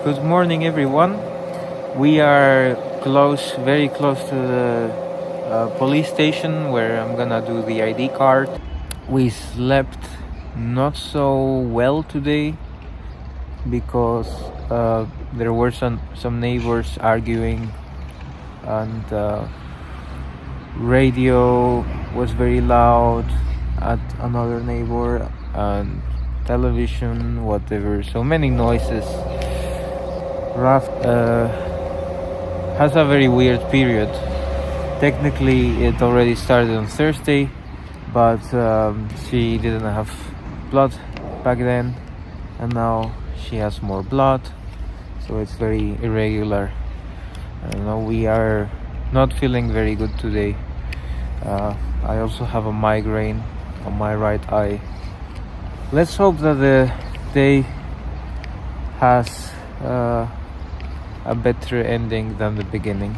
Good morning, everyone. We are very close to the police station where I'm gonna do the ID card. We slept not so well today because there were some neighbors arguing, and radio was very loud at another neighbor, and television, whatever. So many noises. Raft has a very weird period. Technically, it already started on Thursday, but she didn't have blood back then, and now she has more blood, so it's very irregular. We are not feeling very good today. I also have a migraine on my right eye. Let's hope that the day has a better ending than the beginning.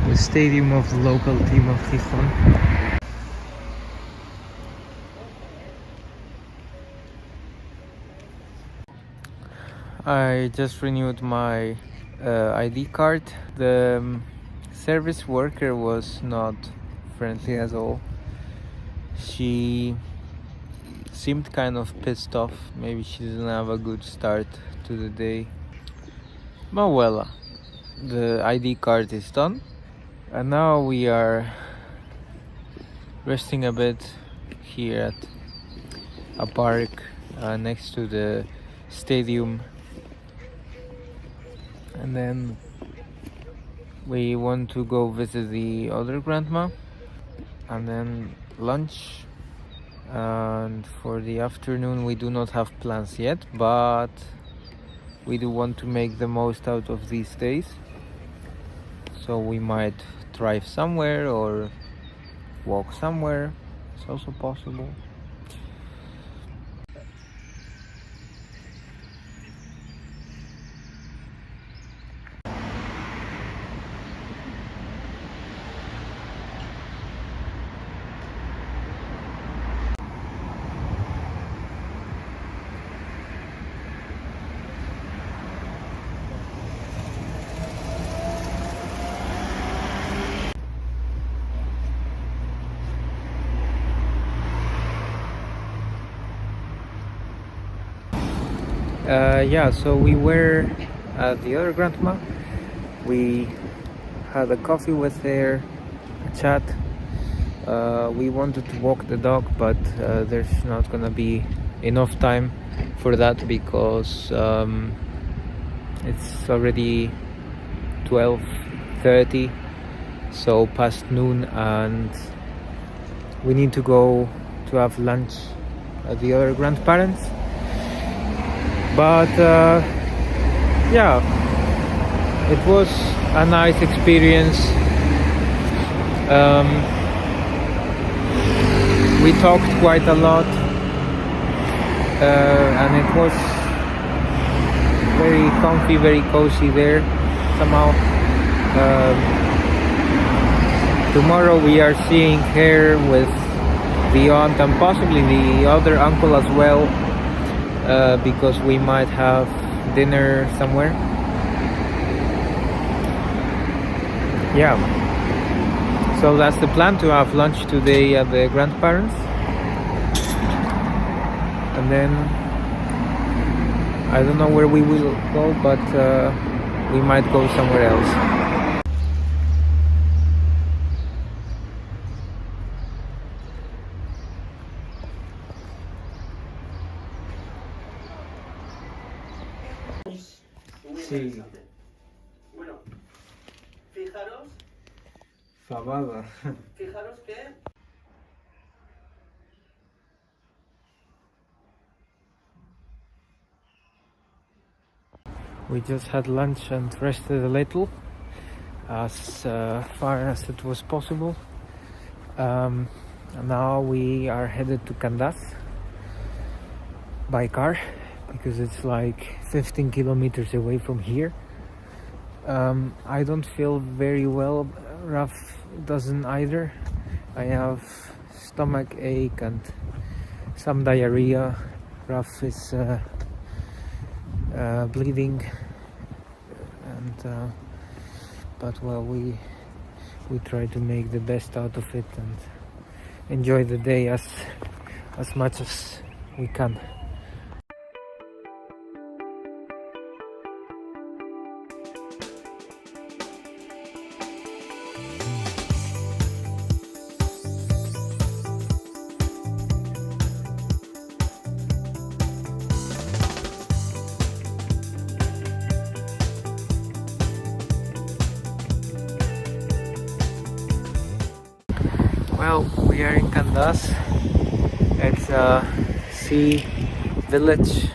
The stadium of the local team of Gijón. I just renewed my ID card. The service worker was not friendly at all. She seemed kind of pissed off. Maybe she didn't have a good start to the day. But well, the ID card is done. And now we are resting a bit here at a park next to the stadium, and then we want to go visit the other grandma, and then lunch. And for the afternoon we do not have plans yet, but we do want to make the most out of these days, so we might drive somewhere or walk somewhere. It's also possible. So we were at the other grandma. We had a coffee with her, a chat. We wanted to walk the dog, but there's not gonna be enough time for that because it's already 12:30, so past noon, and we need to go to have lunch at the other grandparents. But it was a nice experience. We talked quite a lot, and it was very comfy, very cozy there somehow. Tomorrow we are seeing her with the aunt and possibly the other uncle as well, because we might have dinner somewhere. So that's the plan, to have lunch today at the grandparents, and then I don't know where we will go, but we might go somewhere else. Sí. Bueno, fijaros Fabada. que We just had lunch and rested a little, as far as it was possible. And now we are headed to Candás by car, because it's like 15 kilometers away from here. I don't feel very well. Raf doesn't either. I have stomach ache and some diarrhea. Raf is bleeding, and but well, we try to make the best out of it and enjoy the day as much as we can. Well, we are in Candás. It's a sea village.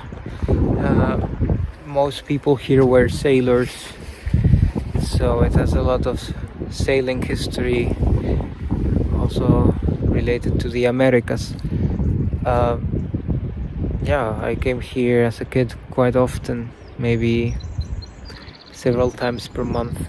Most people here were sailors, so it has a lot of sailing history, also related to the Americas. Yeah, I came here as a kid quite often, maybe several times per month.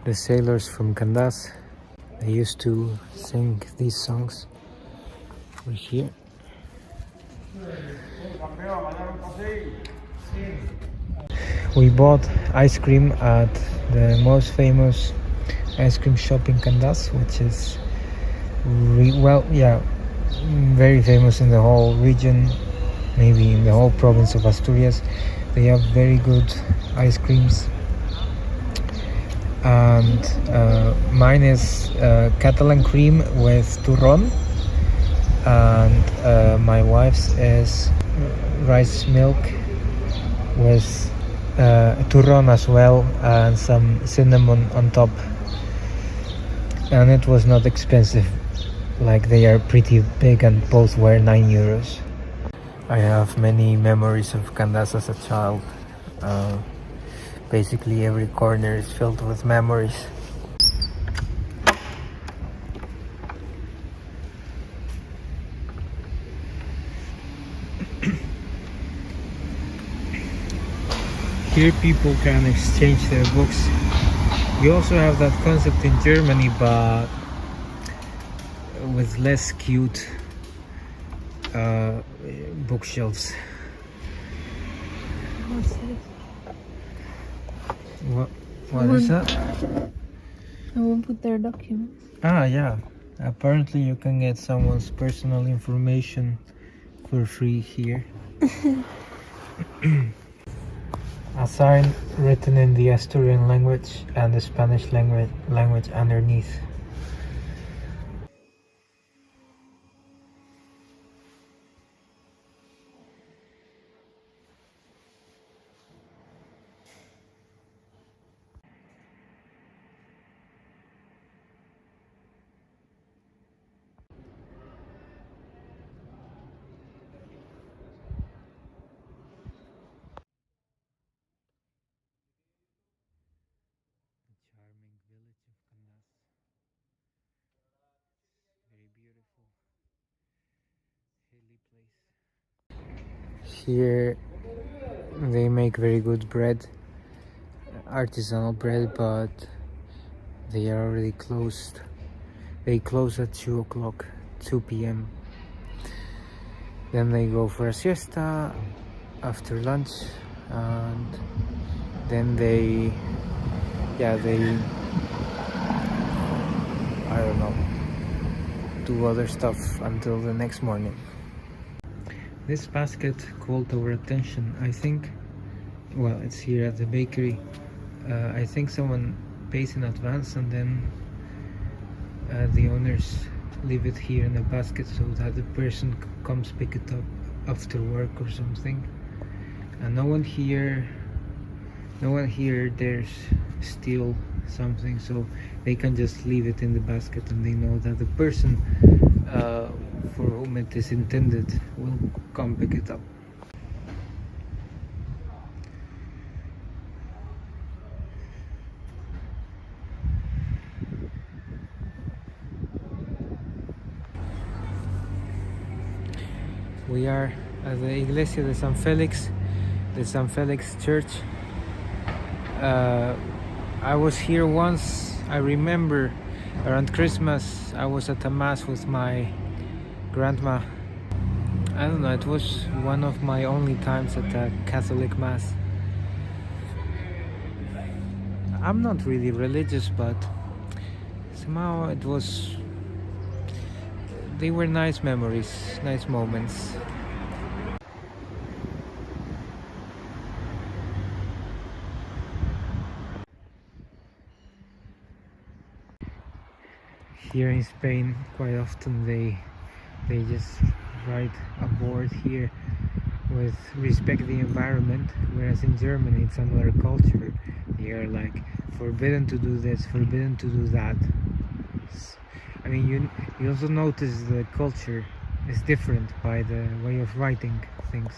The sailors from Candás, they used to sing these songs over here. We bought ice cream at the most famous ice cream shop in Candás, which is very famous in the whole region, maybe in the whole province of Asturias. They have very good ice creams. And mine is Catalan cream with turron, and my wife's is rice milk with turron as well, and some cinnamon on top. And it was not expensive, like they are pretty big, and both were 9 euros. I have many memories of Candás as a child. Basically every corner is filled with memories. Here people can exchange their books. We also have that concept in Germany, but with less cute bookshelves. What's this? What is that? I won't put their documents. Ah, yeah. Apparently you can get someone's personal information for free here. A sign written in the Asturian language and the Spanish language underneath. Charming village of Candás. Very beautiful, hilly place. Here they make very good bread, artisanal bread, but they are already closed. They close at 2 o'clock, 2 p.m. Then they go for a siesta after lunch, and then they I don't know, do other stuff until the next morning. This basket called our attention. I think, well, it's here at the bakery. I think someone pays in advance, and then the owners leave it here in a basket so that the person comes pick it up after work or something. And no one here dares steal something, so they can just leave it in the basket, and they know that the person for whom it is intended will come pick it up. We are at the Iglesia de San Felix, the San Felix Church. I was here once. I remember around Christmas I was at a mass with my grandma. I don't know, it was one of my only times at a Catholic mass. I'm not really religious, but somehow they were nice memories, nice moments. Here in Spain, quite often they just write a board here with respect the environment, whereas in Germany it's another culture. They are like forbidden to do this, forbidden to do that. I mean, you also notice the culture is different by the way of writing things.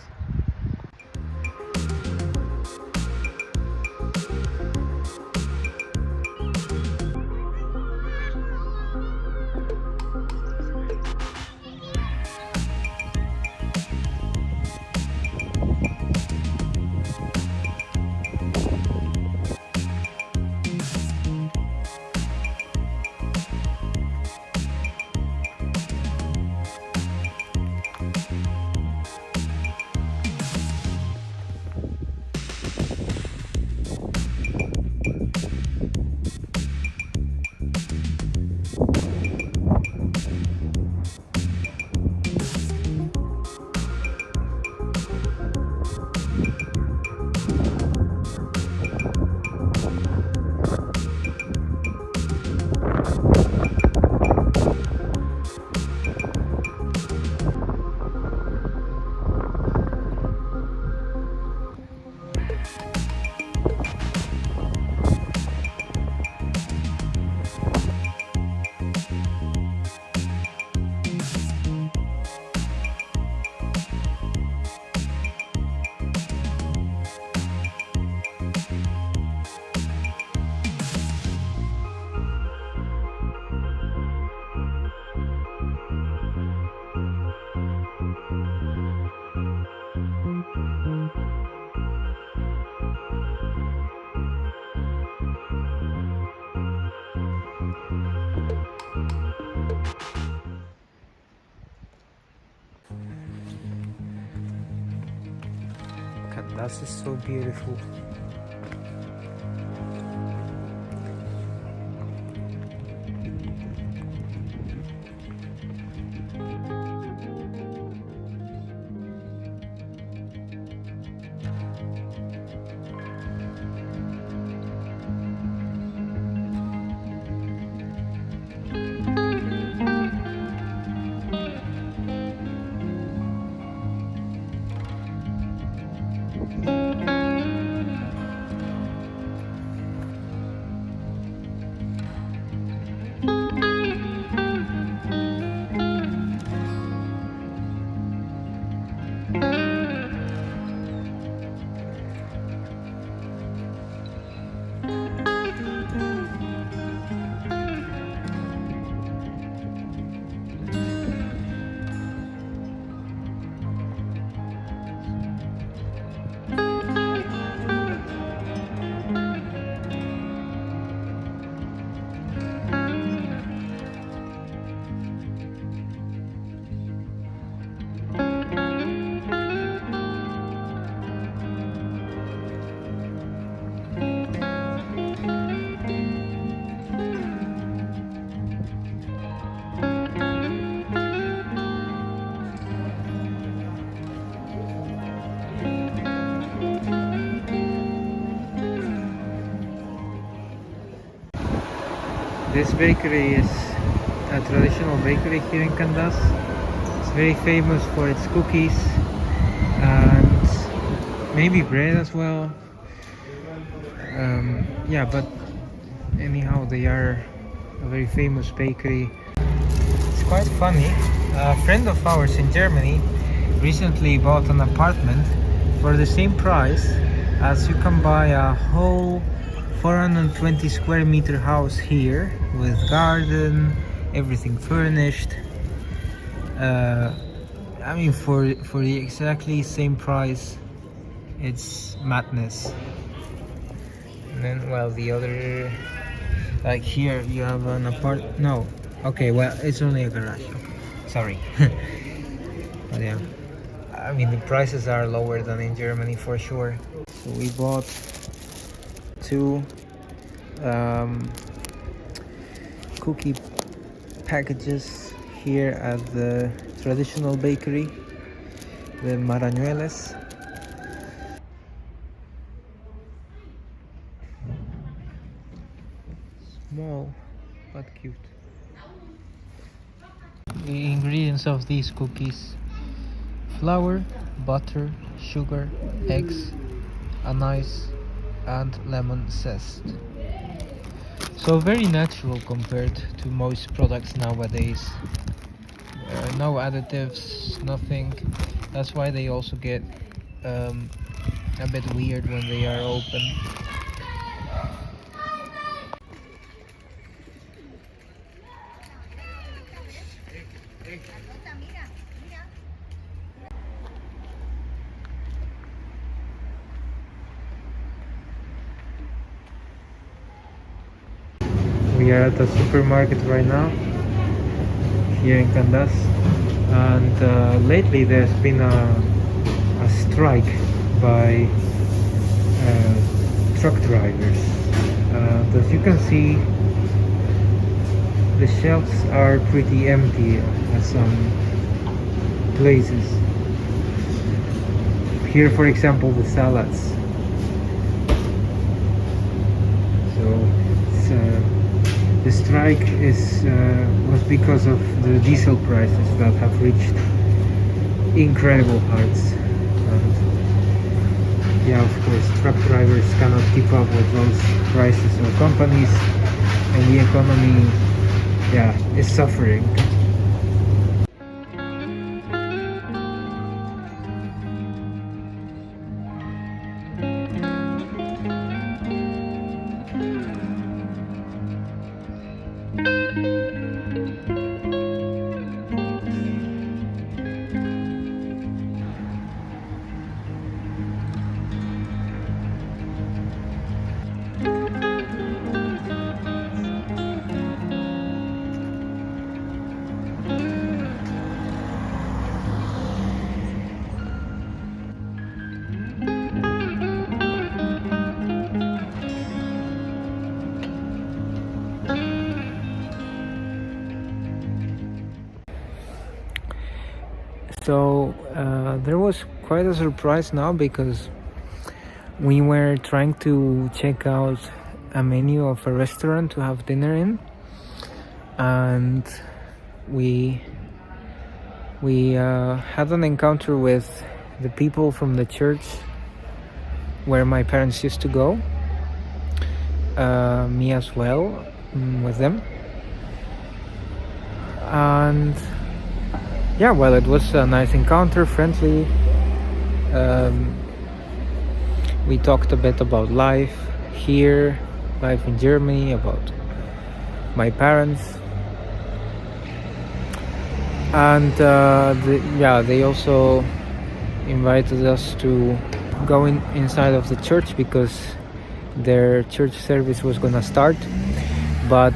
Candás is so beautiful. This bakery is a traditional bakery here in Candás. It's very famous for its cookies and maybe bread as well. Yeah, but anyhow, they are a very famous bakery. It's quite funny. A friend of ours in Germany recently bought an apartment for the same price as you can buy a whole 420 square meter house here with garden, everything furnished. I mean, for the exactly same price, it's madness. And then, well, the other, like here, you have an apartment. No, okay, well, it's only a garage. Okay, sorry. But yeah, I mean, the prices are lower than in Germany for sure. So we bought two cookie packages here at the traditional bakery, the Marañuelas. Small but cute. The ingredients of these cookies: flour, butter, sugar, eggs, anise, and lemon zest. So very natural compared to most products nowadays. No additives, nothing. That's why they also get a bit weird when they are open. We are at the supermarket right now here in Candás, and lately there's been a strike by truck drivers. As you can see, the shelves are pretty empty at some places. Here, for example, the salads. So the strike was because of the diesel prices that have reached incredible heights. And yeah, of course, truck drivers cannot keep up with those prices or companies, and the economy, yeah, is suffering. So there was quite a surprise now, because we were trying to check out a menu of a restaurant to have dinner in, and we had an encounter with the people from the church where my parents used to go, me as well, with them. And yeah, well, it was a nice encounter, friendly. We talked a bit about life here, life in Germany, about my parents. And they also invited us to go inside of the church, because their church service was gonna start. But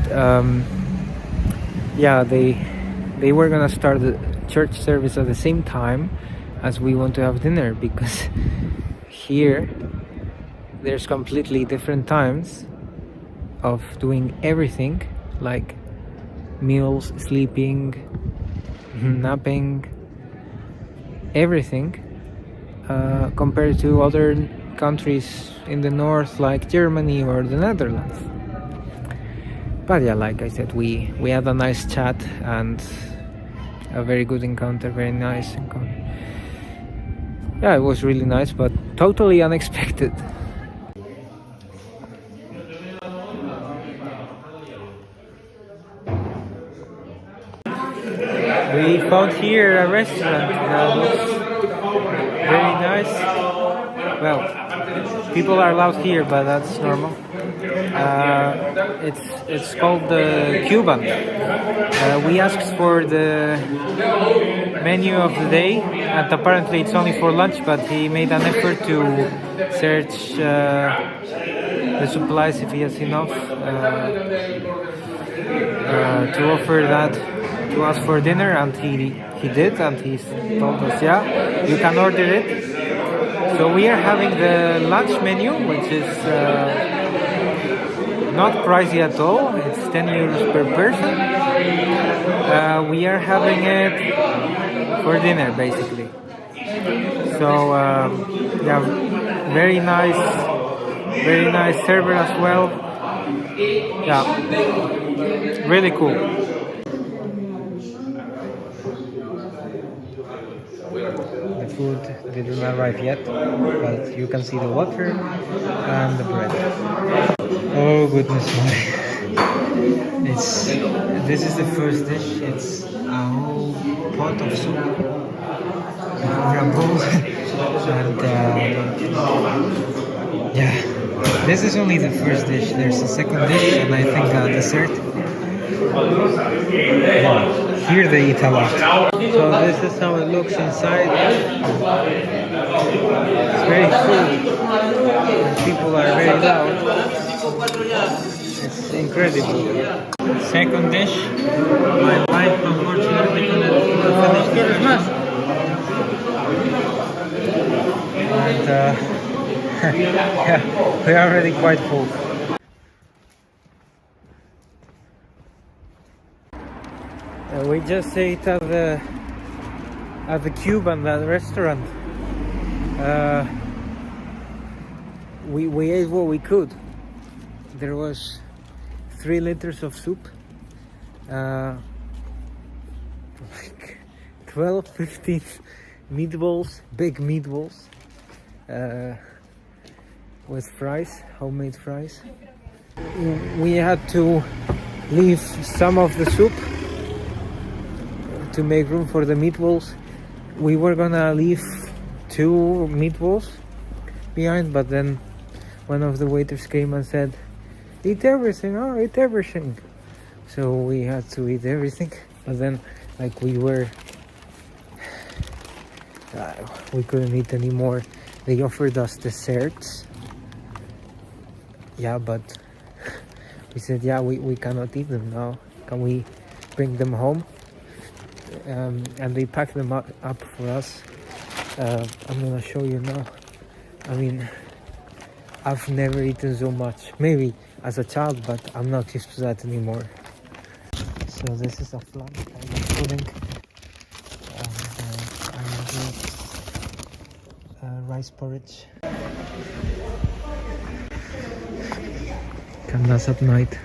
they were gonna start the church service at the same time as we want to have dinner, because here there's completely different times of doing everything, like meals, sleeping, napping, everything, compared to other countries in the north like Germany or the Netherlands. But yeah, like I said, we had a nice chat and a very good encounter, very nice encounter. Yeah, it was really nice, but totally unexpected. We found here a restaurant that looks very nice. Well, people are loud here, but that's normal. It's called the Cuban. We asked for the menu of the day, and apparently it's only for lunch, but he made an effort to search the supplies if he has enough to offer that to us for dinner, and he did, and he told us, yeah, you can order it. So we are having the lunch menu, which is not pricey at all. It's 10 euros per person. We are having it for dinner, basically. So yeah, very nice server as well. Yeah, really cool. The food didn't arrive yet, but you can see the water and the bread. Oh goodness me! This is the first dish. It's a whole pot of soup or a bowl, and yeah, this is only the first dish. There's a second dish, and I think a dessert. Wow. Here they eat a lot. So this is how it looks inside. It's very full and people are very loud. It's incredible. Second dish. My wife unfortunately couldn't finish the first one. And yeah, we're already quite full. We just ate at the Cuban, that restaurant. We ate what we could. There was 3 liters of soup, like 12, 15 meatballs, big meatballs, with fries, homemade fries. We had to leave some of the soup to make room for the meatballs. We were gonna leave 2 meatballs behind, but then one of the waiters came and said, eat everything, eat everything. So we had to eat everything, but then like we couldn't eat anymore. They offered us desserts. Yeah, but we said, yeah, we cannot eat them now. Can we bring them home? And they packed them up for us. I'm gonna show you now. I mean, I've never eaten so much. Maybe as a child, but I'm not used to that anymore. So this is a flan kind of pudding. And I have rice porridge. Candás at night.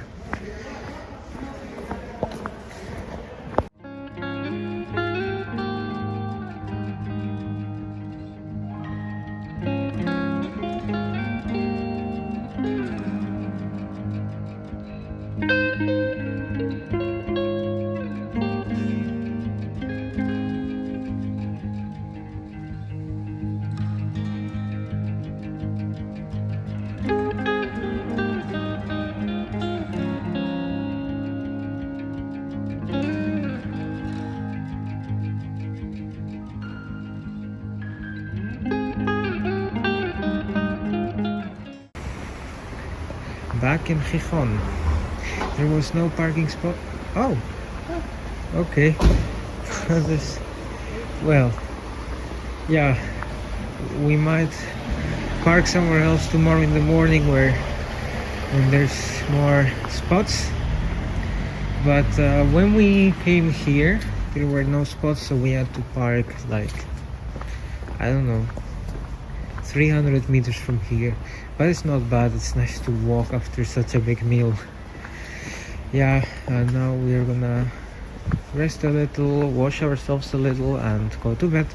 Back in Gijón, there was no parking spot. Oh, okay. Well, yeah, we might park somewhere else tomorrow in the morning when there's more spots. But when we came here, there were no spots, so we had to park like, I don't know, 300 meters from here. But it's not bad. It's nice to walk after such a big meal. yeah, now we're gonna rest a little, wash ourselves a little, and go to bed.